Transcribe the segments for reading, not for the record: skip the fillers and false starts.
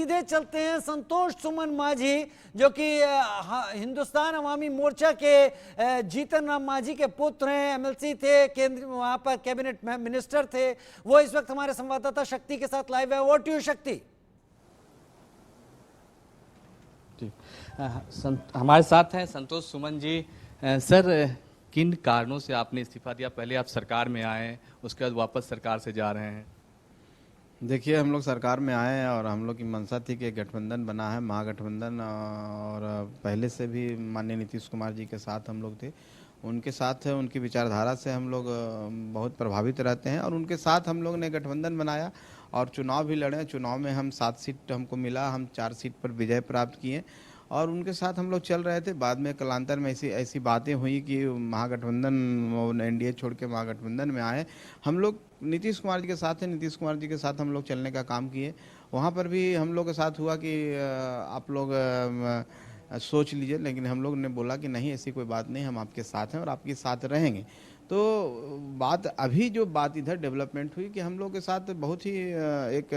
सीधे चलते हैं संतोष सुमन मांझी, जो कि हिंदुस्तान अवामी मोर्चा के जीतन राम मांझी के पुत्र हैं, एमएलसी थे, केंद्र वहां पर कैबिनेट मिनिस्टर थे। वो इस वक्त हमारे संवाददाता शक्ति के साथ लाइव है। ओवर टू यू शक्ति। हमारे साथ हैं संतोष सुमन जी। सर, किन कारणों से आपने इस्तीफा दिया? पहले आप सरकार में आए, उसके बाद वापस सरकार से जा रहे हैं। देखिए, हम लोग सरकार में आए हैं और हम लोग की मंशा थी कि गठबंधन बना है, महागठबंधन, और पहले से भी माननीय नीतीश कुमार जी के साथ हम लोग थे। उनके साथ उनकी विचारधारा से हम लोग बहुत प्रभावित रहते हैं और उनके साथ हम लोग ने गठबंधन बनाया और चुनाव भी लड़े। चुनाव में हम 7 सीट हमको मिला, हम 4 सीट पर विजय प्राप्त किए और उनके साथ हम लोग चल रहे थे। बाद में कालांतर में ऐसी बातें हुई कि महागठबंधन, एनडीए छोड़ के महागठबंधन में आए। हम लोग नीतीश कुमार जी के साथ हैं, नीतीश कुमार जी के साथ हम लोग चलने का काम किए। वहाँ पर भी हम लोग के साथ हुआ कि आप लोग सोच लीजिए, लेकिन हम लोग ने बोला कि नहीं, ऐसी कोई बात नहीं, हम आपके साथ हैं और आपके साथ रहेंगे। तो अभी जो बात इधर डेवलपमेंट हुई कि हम लोग के साथ बहुत ही एक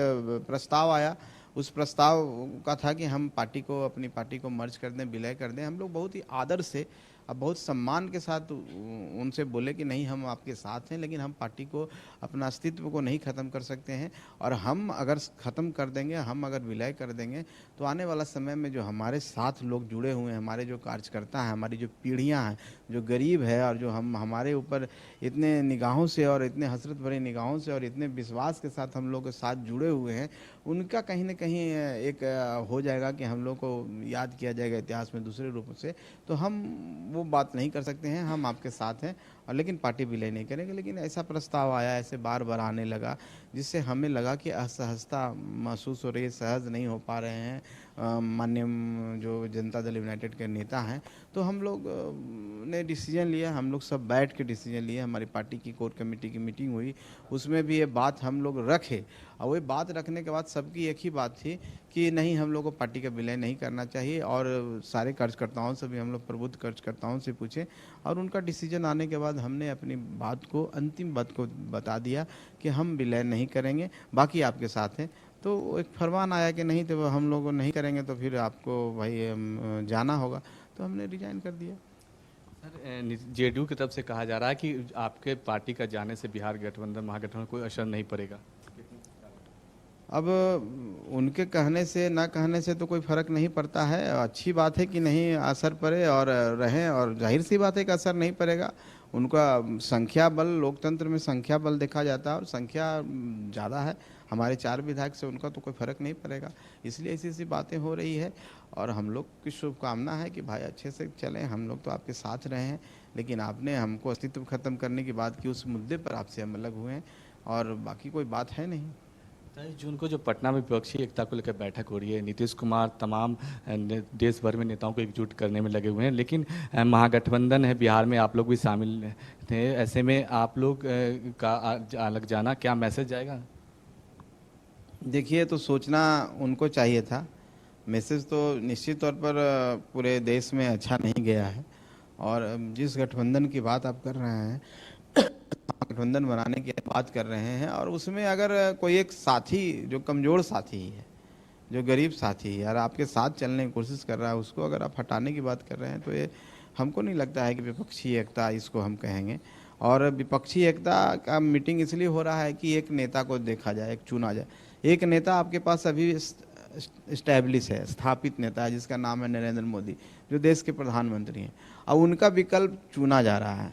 प्रस्ताव आया। उस प्रस्ताव का था कि हम अपनी पार्टी को मर्ज कर दें, विलय कर दें। हम लोग बहुत ही आदर से, अब बहुत सम्मान के साथ उनसे बोले कि नहीं, हम आपके साथ हैं, लेकिन हम पार्टी को, अपना अस्तित्व को नहीं ख़त्म कर सकते हैं और हम अगर ख़त्म कर देंगे, हम अगर विलय कर देंगे तो आने वाला समय में जो हमारे साथ लोग जुड़े हुए हैं, हमारे जो कार्यकर्ता हैं, हमारी जो पीढ़ियां हैं, जो गरीब है और जो हमारे ऊपर इतने निगाहों से और इतने हसरत भरी निगाहों से और इतने विश्वास के साथ हम लोग के साथ जुड़े हुए हैं, उनका कहीं ना कहीं एक हो जाएगा कि हम लोग को याद किया जाएगा इतिहास में दूसरे रूप से। तो हम वो बात नहीं कर सकते हैं, हम आपके साथ हैं और लेकिन पार्टी विलय नहीं करेंगे। लेकिन ऐसा प्रस्ताव आया, ऐसे बार बार आने लगा, जिससे हमें लगा कि असहजता महसूस हो रही है, सहज नहीं हो पा रहे हैं माननीय जो जनता दल यूनाइटेड के नेता हैं। तो हम लोग ने डिसीजन लिया, हम लोग सब बैठ के डिसीजन लिए। हमारी पार्टी की कोर कमेटी की मीटिंग हुई, उसमें भी ये बात हम लोग रखे और वो बात रखने के बाद सबकी एक ही बात थी कि नहीं, हम लोग को पार्टी का विलय नहीं करना चाहिए। और सारे कार्यकर्ताओं से भी हम लोग, प्रबुद्ध कार्यकर्ताओं से पूछे और उनका डिसीजन आने के बाद हमने अपनी बात को, अंतिम बात को बता दिया कि हम विलय नहीं करेंगे, बाकी आपके साथ हैं। तो एक फरमान आया कि नहीं, तो हम लोग नहीं करेंगे तो फिर आपको भाई जाना होगा, तो हमने रिजाइन कर दिया। सर, जेडीयू की तरफ से कहा जा रहा है कि आपके पार्टी का जाने से बिहार गठबंधन, महागठबंधन कोई असर नहीं पड़ेगा। अब उनके कहने से ना कहने से तो कोई फ़र्क नहीं पड़ता है। अच्छी बात है कि नहीं असर पड़े और रहें, और जाहिर सी बात है कि असर नहीं पड़ेगा। उनका संख्या बल, लोकतंत्र में संख्या बल देखा जाता है और संख्या ज़्यादा है। हमारे 4 विधायक से उनका तो कोई फ़र्क नहीं पड़ेगा, इसलिए ऐसी बातें हो रही है। और हम लोग की शुभकामना है कि भाई अच्छे से चलें, हम लोग तो आपके साथ रहे हैं, लेकिन आपने हमको अस्तित्व ख़त्म करने की बात की, उस मुद्दे पर आपसे हम अलग हुए हैं और बाकी कोई बात है नहीं। 23 जून को जो पटना में विपक्षी एकता को लेकर बैठक हो रही है, नीतीश कुमार तमाम देश भर में नेताओं को एकजुट करने में लगे हुए हैं, लेकिन महागठबंधन है, बिहार में आप लोग भी शामिल थे, ऐसे में आप लोग का अलग जाना क्या मैसेज जाएगा? देखिए, तो सोचना उनको चाहिए था। मैसेज तो निश्चित तौर पर पूरे देश में अच्छा नहीं गया है। और जिस गठबंधन की बात आप कर रहे हैं, गठबंधन बनाने की बात कर रहे हैं, और उसमें अगर कोई एक साथी जो कमज़ोर साथी है, जो गरीब साथी है और आपके साथ चलने की कोशिश कर रहा है, उसको अगर आप हटाने की बात कर रहे हैं, तो ये हमको नहीं लगता है कि विपक्षी एकता इसको हम कहेंगे। और विपक्षी एकता का मीटिंग इसलिए हो रहा है कि एक नेता को देखा जाए, एक चुना जाए। एक नेता आपके पास अभी इस्टेब्लिश है, स्थापित नेता है, जिसका नाम है नरेंद्र मोदी, जो देश के प्रधानमंत्री हैं। अब उनका विकल्प चुना जा रहा है,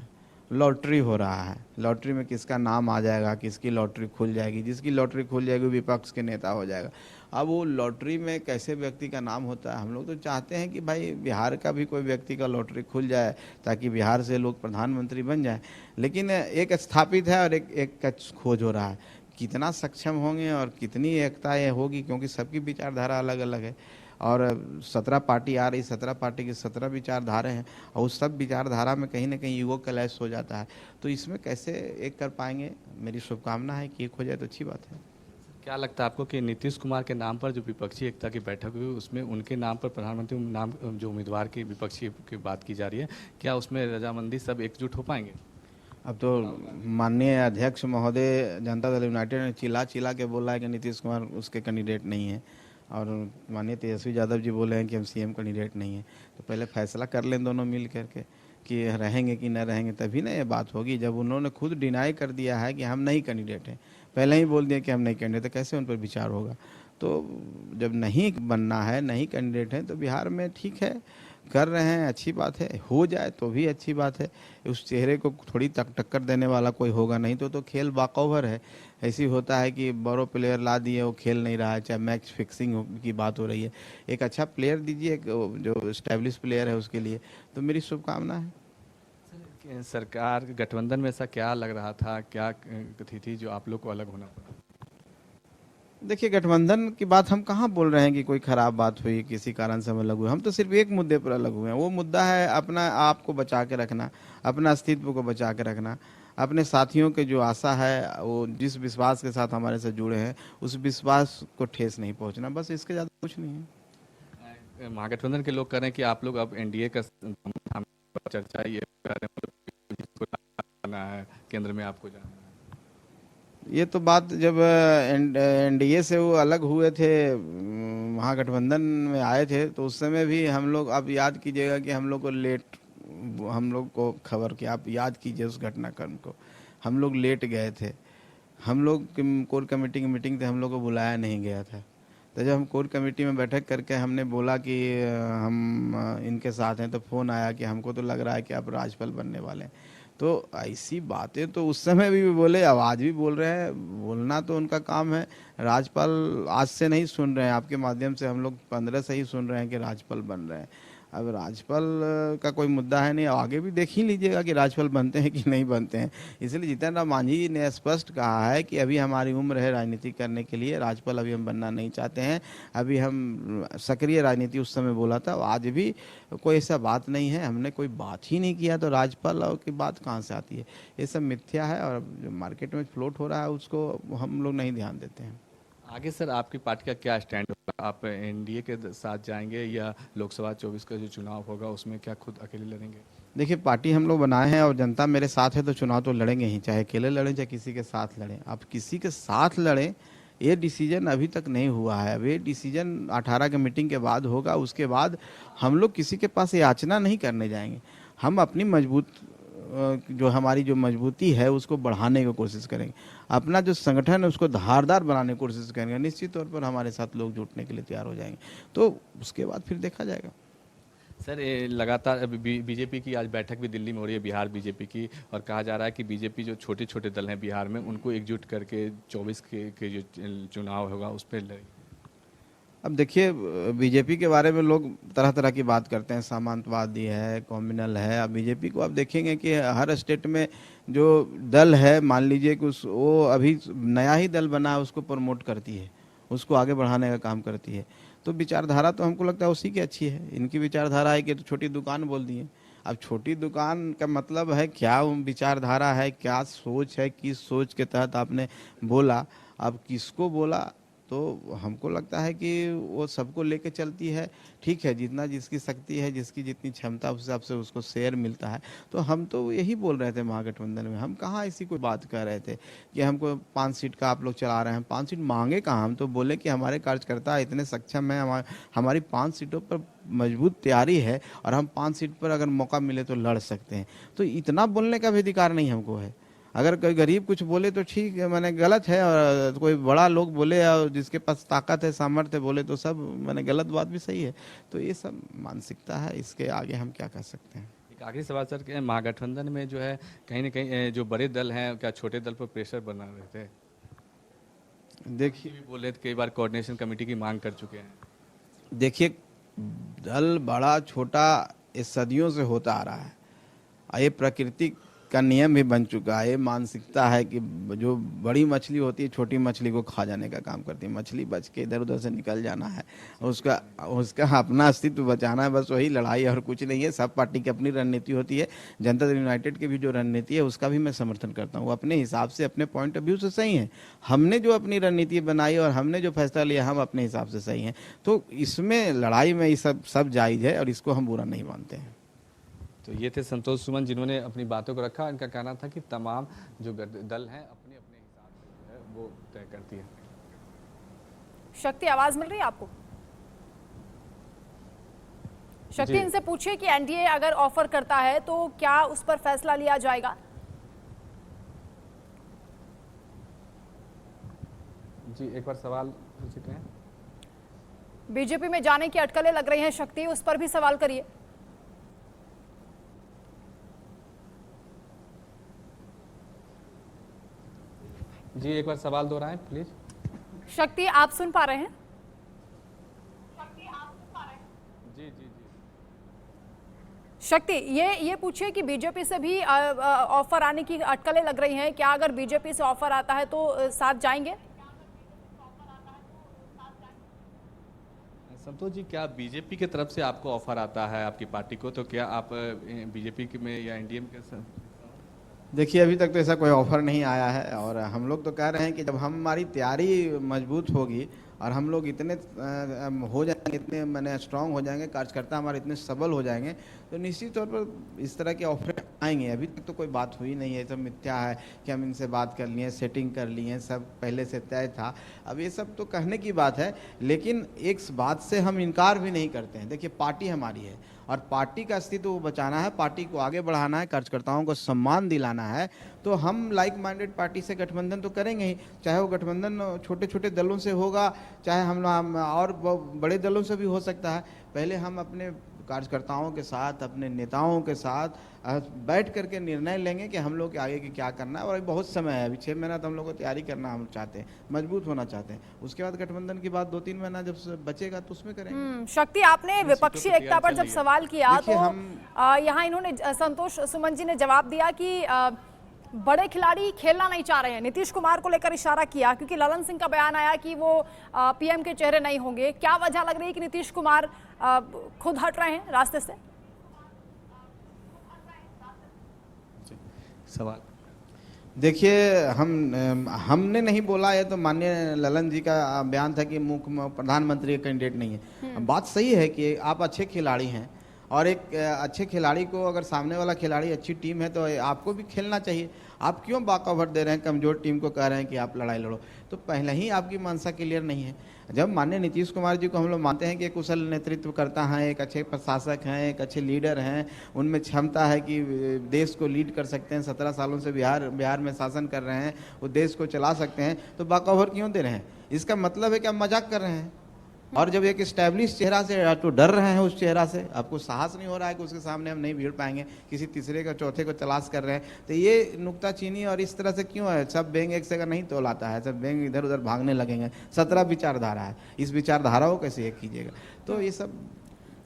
लॉटरी हो रहा है। लॉटरी में किसका नाम आ जाएगा, किसकी लॉटरी खुल जाएगी, जिसकी लॉटरी खुल जाएगी विपक्ष के नेता हो जाएगा। अब वो लॉटरी में कैसे व्यक्ति का नाम होता है, हम लोग तो चाहते हैं कि भाई बिहार का भी कोई व्यक्ति का लॉटरी खुल जाए, ताकि बिहार से लोग प्रधानमंत्री बन जाए। लेकिन एक स्थापित है और एक का खोज हो रहा है। कितना सक्षम होंगे और कितनी एकता ये होगी, क्योंकि सबकी विचारधारा अलग अलग है। और 17 पार्टी आ रही, 17 पार्टी की 17 विचारधारा हैं, और उस सब विचारधारा में कहीं ना कहीं युगो क्लैश हो जाता है। तो इसमें कैसे एक कर पाएंगे, मेरी शुभकामना है कि एक हो जाए तो अच्छी बात है। क्या लगता है आपको कि नीतीश कुमार के नाम पर जो विपक्षी एकता की बैठक हुई, उसमें उनके नाम पर प्रधानमंत्री नाम जो उम्मीदवार की विपक्षी की बात की जा रही है, क्या उसमें रजामंदी सब एकजुट हो पाएंगे? अब तो माननीय अध्यक्ष महोदय जनता दल यूनाइटेड ने चिल्ला चिल्ला के बोला है कि नीतीश कुमार उसके कैंडिडेट नहीं है। और माननीय तेजस्वी यादव जी बोले हैं कि हम सीएम कैंडिडेट नहीं हैं, तो पहले फैसला कर लें दोनों मिल करके कि रहेंगे कि न रहेंगे, तभी ना ये बात होगी। जब उन्होंने खुद डिनाई कर दिया है कि हम नहीं कैंडिडेट हैं, पहले ही बोल दिया कि हम नहीं कैंडिडेट, तो कैसे उन पर विचार होगा। तो जब नहीं बनना है, नहीं कैंडिडेट हैं, तो बिहार में ठीक है, कर रहे हैं, अच्छी बात है, हो जाए तो भी अच्छी बात है। उस चेहरे को थोड़ी टक्कर देने वाला कोई होगा नहीं, तो खेल वॉकओवर है। ऐसी होता है कि बड़ो प्लेयर ला दिए, वो खेल नहीं रहा है, चाहे मैच फिक्सिंग की बात हो रही है। एक अच्छा प्लेयर दीजिए, जो स्टैब्लिश प्लेयर है उसके लिए, तो मेरी शुभकामना है। कि सरकार गठबंधन में ऐसा क्या लग रहा था, क्या थी जो आप लोग को अलग होना पड़ा? देखिए, गठबंधन की बात हम कहाँ बोल रहे हैं कि कोई खराब बात हुई, किसी कारण से हम अलग हुए। हम तो सिर्फ एक मुद्दे पर अलग हुए हैं, वो मुद्दा है अपना आप को बचा के रखना, अपना अस्तित्व को बचा के रखना, अपने साथियों के जो आशा है, वो जिस विश्वास के साथ हमारे से जुड़े हैं, उस विश्वास को ठेस नहीं पहुंचना, बस इसके ज़्यादा कुछ नहीं है। महागठबंधन के लोग कह रहे हैं कि आप लोग अब एनडीए का चर्चा ये कर रहे हैं, मतलब जिसको जाना है केंद्र में आपको जाना है। ये तो बात जब एनडीए से वो अलग हुए थे, महागठबंधन में आए थे, तो उस समय भी हम लोग, आप याद कीजिएगा कि हम लोग को लेट, हम लोग को खबर की आप याद कीजिए उस घटनाक्रम को, हम लोग लेट गए थे। हम लोग कोर कमेटी की मीटिंग थी, हम लोग को बुलाया नहीं गया था। तो जब हम कोर कमेटी में बैठक करके हमने बोला कि हम इनके साथ हैं, तो फ़ोन आया कि हमको तो लग रहा है कि आप राज्यपाल बनने वाले हैं। तो ऐसी बातें तो उस समय भी बोले, अब आज भी बोल रहे हैं, बोलना तो उनका काम है। राज्यपाल आज से नहीं सुन रहे हैं, आपके माध्यम से हम लोग 15 से ही सुन रहे हैं कि राज्यपाल बन रहे हैं। अब राज्यपाल का कोई मुद्दा है नहीं, आगे भी देख ही लीजिएगा कि राज्यपाल बनते हैं कि नहीं बनते हैं। इसलिए जीतन राम मांझी जी ने स्पष्ट कहा है कि अभी हमारी उम्र है राजनीति करने के लिए, राज्यपाल अभी हम बनना नहीं चाहते हैं। अभी हम सक्रिय राजनीति, उस समय बोला था, आज भी कोई ऐसा बात नहीं है, हमने कोई बात ही नहीं किया, तो राज्यपाल की बात कहाँ से आती है। ये सब मिथ्या है, और जो मार्केट में फ्लोट हो रहा है उसको हम लोग नहीं ध्यान देते हैं। आगे सर आपकी पार्टी का क्या स्टैंड होगा? आप एनडीए के साथ जाएंगे या लोकसभा 24 का जो चुनाव होगा उसमें क्या खुद अकेले लड़ेंगे? देखिए, पार्टी हम लोग बनाए हैं और जनता मेरे साथ है, तो चुनाव तो लड़ेंगे ही, चाहे अकेले लड़ें चाहे किसी के साथ लड़ें। अब किसी के साथ लड़ें, ये डिसीजन अभी तक नहीं हुआ है। अब ये डिसीजन 18 के मीटिंग के बाद होगा। उसके बाद हम लोग किसी के पास याचना नहीं करने जाएंगे। हम अपनी जो हमारी जो मजबूती है उसको बढ़ाने की कोशिश करेंगे, अपना जो संगठन है उसको धारदार बनाने की कोशिश करेंगे। निश्चित तौर पर हमारे साथ लोग जुटने के लिए तैयार हो जाएंगे, तो उसके बाद फिर देखा जाएगा। सर ये लगातार बीजेपी की आज बैठक भी दिल्ली में हो रही है, बिहार बीजेपी की, और कहा जा रहा है कि बीजेपी जो छोटे छोटे दल हैं बिहार में उनको एकजुट करके 24 के जो चुनाव होगा उस पर लड़ेगी। अब देखिए, बीजेपी के बारे में लोग तरह तरह की बात करते हैं, सामंतवादी है, कॉम्युनल है। अब बीजेपी को आप देखेंगे कि हर स्टेट में जो दल है, मान लीजिए कि वो अभी नया ही दल बना है, उसको प्रमोट करती है, उसको आगे बढ़ाने का काम करती है। तो विचारधारा तो हमको लगता है उसी की अच्छी है। इनकी विचारधारा है कि तो छोटी दुकान बोल दी है। अब छोटी दुकान का मतलब है क्या विचारधारा है, क्या सोच है, किस सोच के तहत आपने बोला, अब किसको बोला, तो हमको लगता है कि वो सबको लेके चलती है। ठीक है, जितना जिसकी शक्ति है, जिसकी जितनी क्षमता, उस हिसाब से उसको शेयर मिलता है। तो हम तो यही बोल रहे थे महागठबंधन में, हम कहाँ इसी को बात कर रहे थे कि हमको 5 सीट का आप लोग चला रहे हैं। 5 सीट मांगे कहाँ, हम तो बोले कि हमारे कार्यकर्ता इतने सक्षम हैं, हमारी 5 सीटों पर मजबूत तैयारी है, और हम 5 सीट पर अगर मौका मिले तो लड़ सकते हैं। तो इतना बोलने का भी अधिकार नहीं हमको है। अगर कोई गरीब कुछ बोले तो ठीक है, मैंने गलत है, और कोई बड़ा लोग बोले और जिसके पास ताकत है, सामर्थ्य बोले, तो सब मैंने गलत बात भी सही है। तो ये सब मानसिकता है, इसके आगे हम क्या कर सकते हैं। एक आखिरी सवाल सर, कि महागठबंधन में जो है कहीं ना कहीं जो बड़े दल हैं क्या छोटे दल पर प्रेशर बना रहे थे? देखिए भी बोले थे, कई बार कोऑर्डिनेशन कमेटी की मांग कर चुके हैं। देखिए, दल बड़ा छोटा ये सदियों से होता आ रहा है, और ये प्रकृति का नियम भी बन चुका है। ये मानसिकता है कि जो बड़ी मछली होती है छोटी मछली को खा जाने का काम करती है। मछली बच के इधर उधर से निकल जाना है, उसका अपना अस्तित्व बचाना है, बस वही लड़ाई और कुछ नहीं है। सब पार्टी की अपनी रणनीति होती है। जनता दल यूनाइटेड की भी जो रणनीति है उसका भी मैं समर्थन करता हूँ, अपने हिसाब से, अपने पॉइंट ऑफ व्यू से सही है। हमने जो अपनी रणनीति बनाई और हमने जो फैसला लिया, हम अपने हिसाब से सही हैं। तो इसमें लड़ाई में ये सब जायज़ है, और इसको हम बुरा नहीं मानते हैं। तो ये थे संतोष सुमन, जिन्होंने अपनी बातों को रखा। इनका कहना था कि तमाम जो दल हैं अपने अपने हिसाब से जो है वो तय करती है। शक्ति, आवाज मिल रही है आपको? शक्ति, जी। इनसे पूछिए कि एनडीए अगर ऑफर करता है तो क्या उस पर फैसला लिया जाएगा? जी, एक बार सवाल पूछ सकते हैं? बीजेपी में जाने की अटकलें लग रही हैं शक्ति, उस पर भी सवाल करिए। जी, एक बार सवाल दोहराएं प्लीज। शक्ति, आप सुन पा रहे हैं? जी जी जी। शक्ति, ये पूछिए कि बीजेपी से भी ऑफर आने की अटकलें लग रही हैं, क्या अगर बीजेपी से ऑफर आता है तो साथ जाएंगे? संतोष जी, क्या बीजेपी की तरफ से आपको ऑफर आता है आपकी पार्टी को, तो क्या आप बीजेपी में या एनडीए के साथ? देखिए, अभी तक तो ऐसा कोई ऑफर नहीं आया है और हम लोग तो कह रहे हैं कि जब हमारी तैयारी मजबूत होगी और हम लोग इतने हो जाएंगे, इतने मैंने स्ट्रांग हो जाएंगे, कार्यकर्ता हमारे इतने सबल हो जाएंगे, तो निश्चित तौर पर इस तरह के ऑफर आएंगे। अभी तक तो कोई बात हुई नहीं है, सब मिथ्या है कि हम इनसे बात कर लिए, सेटिंग कर लिए, सब पहले से तय था। अब ये सब तो कहने की बात है, लेकिन एक बात से हम इनकार भी नहीं करते हैं। देखिए, पार्टी हमारी है और पार्टी का अस्तित्व वो बचाना है, पार्टी को आगे बढ़ाना है, कार्यकर्ताओं को सम्मान दिलाना है, तो हम लाइक माइंडेड पार्टी से गठबंधन तो करेंगे ही। चाहे वो गठबंधन छोटे छोटे दलों से होगा, चाहे हम और बड़े दलों से भी हो सकता है। पहले हम अपने कार्यकर्ताओं के साथ, अपने नेताओं के साथ बैठ करके निर्णय लेंगे कि हम लोग के आगे की क्या करना है। और अभी बहुत समय है, अभी 6 महीना तो हम लोग को तैयारी करना हम चाहते हैं, मजबूत होना चाहते हैं। उसके बाद गठबंधन की बात 2-3 महीना जब बचेगा तो उसमें करेंगे। शक्ति, आपने विपक्षी एकता पर जब सवाल किया तो यहाँ इन्होंने, संतोष सुमन जी ने जवाब दिया कि बड़े खिलाड़ी खेलना नहीं चाह रहे हैं। नीतीश कुमार को लेकर इशारा किया, क्योंकि ललन सिंह का बयान आया कि वो पीएम के चेहरे नहीं होंगे। क्या वजह लग रही है कि नीतीश कुमार खुद हट रहे हैं रास्ते से? सवाल देखिए, हमने नहीं बोला, ये तो माननीय ललन जी का बयान था कि प्रधानमंत्री का कैंडिडेट नहीं है। बात सही है कि आप अच्छे खिलाड़ी हैं और एक अच्छे खिलाड़ी को, अगर सामने वाला खिलाड़ी अच्छी टीम है तो आपको भी खेलना चाहिए। आप क्यों बाकावट दे रहे हैं, कमजोर टीम को कह रहे हैं कि आप लड़ाई लड़ो? तो पहले ही आपकी मंशा क्लियर नहीं है। जब माननीय नीतीश कुमार जी को हम लोग मानते हैं कि एक कुशल नेतृत्व करता है, एक अच्छे प्रशासक हैं, एक अच्छे लीडर हैं, उनमें क्षमता है कि देश को लीड कर सकते हैं, 17 सालों से बिहार में शासन कर रहे हैं, वो देश को चला सकते हैं, तो बाकावट क्यों दे रहे हैं? इसका मतलब है कि आप मजाक कर रहे हैं। और जब एक स्टैब्लिश चेहरा से तो डर रहे हैं, उस चेहरा से आपको साहस नहीं हो रहा है कि उसके सामने हम नहीं भिड़ पाएंगे, किसी तीसरे का चौथे को तलाश कर रहे हैं, तो ये नुक्ताचीनी और इस तरह से क्यों है? सब बेंग एक से नहीं तोलाता है, सब बेंग इधर उधर भागने लगेंगे। 17 विचारधारा है, इस विचारधारा को कैसे एक कीजिएगा? तो ये सब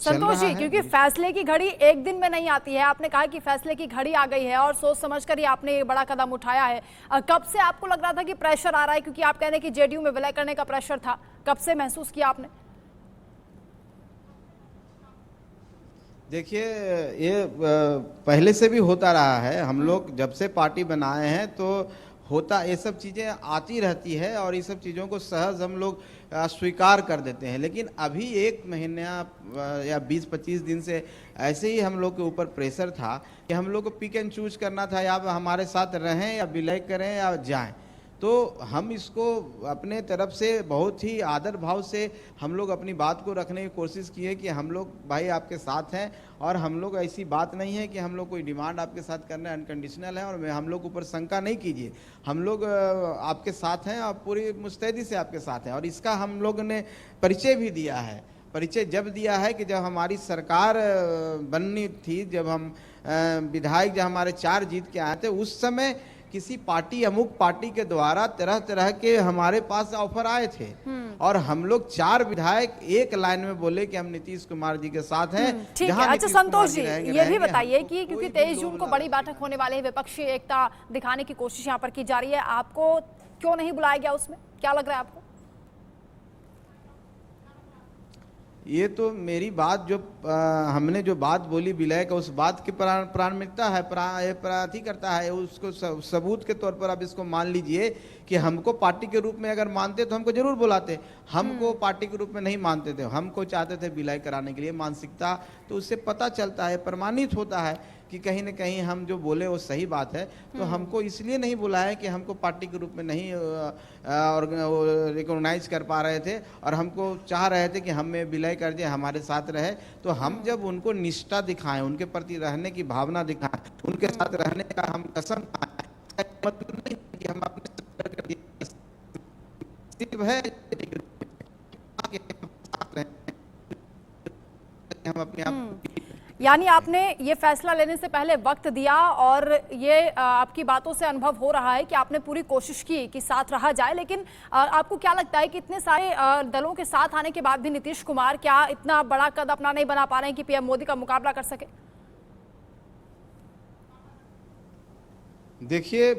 संतोष जी, क्योंकि फैसले की घड़ी एक दिन में नहीं आती है, आपने कहा कि फैसले की घड़ी आ गई है और सोच समझकर ही आपने ये बड़ा कदम उठाया है। कब से आपको लग रहा था कि प्रेशर आ रहा है? क्योंकि आप कह रहे हैं कि जेडीयू में विलय करने का प्रेशर था, कब से महसूस किया आपने? देखिए, ये पहले से भी होता रहा है। हम लोग जब से पार्टी बनाए हैं तो होता, ये सब चीज़ें आती रहती है और ये सब चीज़ों को सहज हम लोग स्वीकार कर देते हैं। लेकिन अभी 1 महीना या 20-25 दिन से ऐसे ही हम लोग के ऊपर प्रेशर था कि हम लोग को पिक एंड चूज करना था, या हमारे साथ रहें या विलय करें या जाएं। तो हम इसको अपने तरफ से बहुत ही आदर भाव से हम लोग अपनी बात को रखने की कोशिश किए कि हम लोग भाई आपके साथ हैं, और हम लोग ऐसी बात नहीं है कि हम लोग कोई डिमांड आपके साथ करना अनकंडीशनल है और हम लोग ऊपर शंका नहीं कीजिए। हम लोग आपके साथ हैं और पूरी मुस्तैदी से आपके साथ हैं, और इसका हम लोग ने परिचय भी दिया है। परिचय जब दिया है कि जब हमारी सरकार बननी थी, जब हम विधायक जब हमारे 4 जीत के आए थे, उस समय किसी पार्टी, अमुक पार्टी के द्वारा तरह तरह के हमारे पास ऑफर आए थे, और हम लोग 4 विधायक एक लाइन में बोले कि हम नीतीश कुमार जी के साथ हैं। ठीक है। अच्छा संतोष जी, ये भी बताइए कि क्योंकि 23 जून को बड़ी बैठक होने वाली है, विपक्षी एकता दिखाने की कोशिश यहाँ पर की जा रही है, आपको क्यों नहीं बुलाया गया उसमें? क्या लग रहा है आपको? ये तो मेरी बात जो हमने जो बात बोली विलय का, उस बात की प्राथमिकता है, करता है। उसको सबूत के तौर पर आप इसको मान लीजिए कि हमको पार्टी के रूप में अगर मानते तो हमको जरूर बुलाते, हमको पार्टी के रूप में नहीं मानते थे, हमको चाहते थे विलय कराने के लिए। मानसिकता तो उससे पता चलता है, प्रमाणित होता है कि कहीं न कहीं हम जो बोले वो सही बात है। तो हमको इसलिए नहीं बुलाया कि हमको पार्टी के रूप में नहीं रिकॉग्नाइज कर पा रहे थे और हमको चाह रहे थे कि हमें विलय कर दिए, हमारे साथ रहे। तो हम जब उनको निष्ठा दिखाएं, उनके प्रति रहने की भावना दिखाएं, उनके साथ रहने का हम कसम खाएं, मतलब नहीं कि हम अपने है हम अपने आप। यानी आपने ये फैसला लेने से पहले वक्त दिया और ये आपकी बातों से अनुभव हो रहा है कि आपने पूरी कोशिश की कि साथ रहा जाए। लेकिन आपको क्या लगता है कि इतने सारे दलों के साथ आने के बाद भी नीतीश कुमार क्या इतना बड़ा कद अपना नहीं बना पा रहे हैं कि पीएम मोदी का मुकाबला कर सके? देखिए,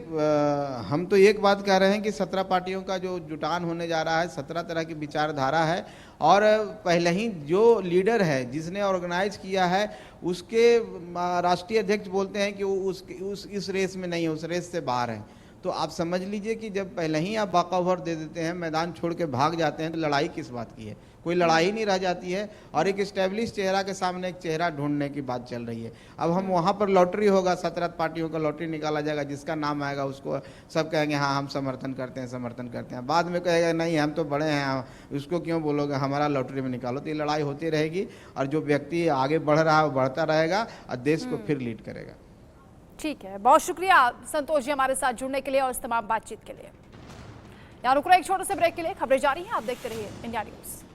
हम तो एक बात कह रहे हैं कि 17 पार्टियों का जो जुटान होने जा रहा है, 17 तरह की विचारधारा है और पहले ही जो लीडर है जिसने ऑर्गेनाइज किया है उसके राष्ट्रीय अध्यक्ष बोलते हैं कि वो इस रेस में नहीं है, उस रेस से बाहर है। तो आप समझ लीजिए कि जब पहले ही आप वॉकओवर दे देते हैं, मैदान छोड़ के भाग जाते हैं, तो लड़ाई किस बात की है? कोई लड़ाई नहीं रह जाती है और एक स्टैब्लिश चेहरा के सामने एक चेहरा ढूंढने की बात चल रही है। अब हम वहाँ पर लॉटरी होगा, 17 पार्टियों का लॉटरी निकाला जाएगा, जिसका नाम आएगा उसको सब कहेंगे हाँ हम समर्थन करते हैं, समर्थन करते हैं। बाद में कहेगा नहीं हम तो बड़े हैं, उसको क्यों बोलोगे, हमारा लॉटरी में निकालो। तो ये लड़ाई होती रहेगी और जो व्यक्ति आगे बढ़ रहा है वो बढ़ता रहेगा और देश को फिर लीड करेगा। ठीक है, बहुत शुक्रिया संतोष जी हमारे साथ जुड़ने के लिए और इस तमाम बातचीत के लिए। यहाँ रुक रहे एक छोटे से ब्रेक के लिए, खबरें जारी हैं, आप देखते रहिए इंडिया न्यूज।